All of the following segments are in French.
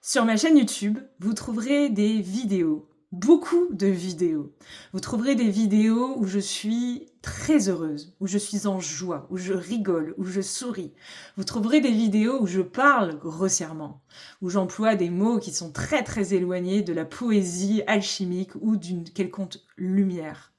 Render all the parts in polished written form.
Sur ma chaîne YouTube, vous trouverez des vidéos, beaucoup de vidéos. Vous trouverez des vidéos où je suis très heureuse, où je suis en joie, où je rigole, où je souris. Vous trouverez des vidéos où je parle grossièrement, où j'emploie des mots qui sont très très éloignés de la poésie alchimique ou d'une quelconque lumière.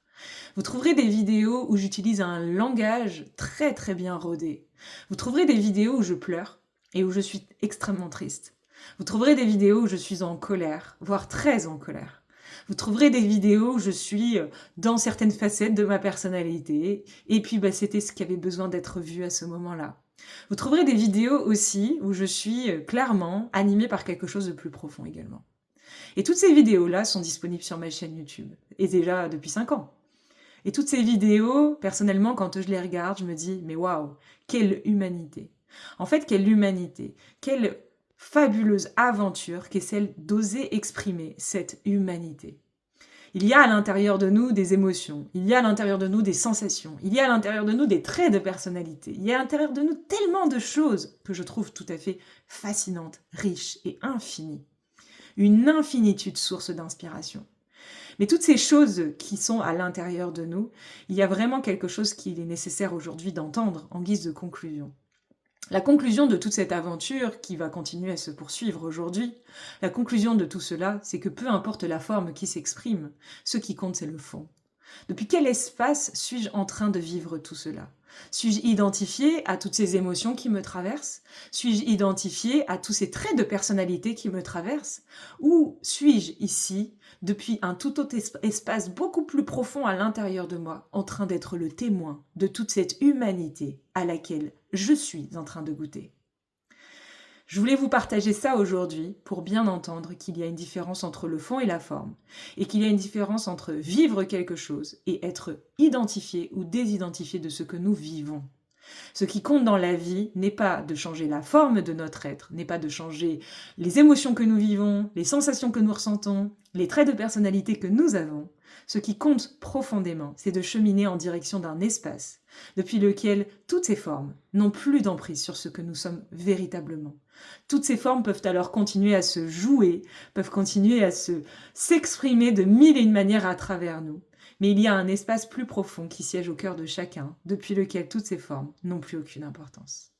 Vous trouverez des vidéos où j'utilise un langage très très bien rodé. Vous trouverez des vidéos où je pleure et où je suis extrêmement triste. Vous trouverez des vidéos où je suis en colère, voire très en colère. Vous trouverez des vidéos où je suis dans certaines facettes de ma personnalité, et puis c'était ce qui avait besoin d'être vu à ce moment-là. Vous trouverez des vidéos aussi où je suis clairement animée par quelque chose de plus profond également. Et toutes ces vidéos-là sont disponibles sur ma chaîne YouTube, et déjà depuis 5 ans. Et toutes ces vidéos, personnellement, quand je les regarde, je me dis, mais waouh, quelle humanité. En fait, quelle humanité, quelle fabuleuse aventure qu'est celle d'oser exprimer cette humanité. Il y a à l'intérieur de nous des émotions, il y a à l'intérieur de nous des sensations, il y a à l'intérieur de nous des traits de personnalité, il y a à l'intérieur de nous tellement de choses que je trouve tout à fait fascinantes, riches et infinies. Une infinitude source d'inspiration. Mais toutes ces choses qui sont à l'intérieur de nous, il y a vraiment quelque chose qu'il est nécessaire aujourd'hui d'entendre en guise de conclusion. La conclusion de toute cette aventure, qui va continuer à se poursuivre aujourd'hui, la conclusion de tout cela, c'est que peu importe la forme qui s'exprime, ce qui compte, c'est le fond. Depuis quel espace suis-je en train de vivre tout cela? Suis-je identifié à toutes ces émotions qui me traversent? Suis-je identifié à tous ces traits de personnalité qui me traversent? Ou suis-je ici, depuis un tout autre espace beaucoup plus profond à l'intérieur de moi, en train d'être le témoin de toute cette humanité à laquelle je suis en train de goûter? Je voulais vous partager ça aujourd'hui pour bien entendre qu'il y a une différence entre le fond et la forme, et qu'il y a une différence entre vivre quelque chose et être identifié ou désidentifié de ce que nous vivons. Ce qui compte dans la vie n'est pas de changer la forme de notre être, n'est pas de changer les émotions que nous vivons, les sensations que nous ressentons, les traits de personnalité que nous avons. Ce qui compte profondément, c'est de cheminer en direction d'un espace depuis lequel toutes ces formes n'ont plus d'emprise sur ce que nous sommes véritablement. Toutes ces formes peuvent alors continuer à se jouer, peuvent continuer à s'exprimer de mille et une manières à travers nous. Mais il y a un espace plus profond qui siège au cœur de chacun, depuis lequel toutes ces formes n'ont plus aucune importance.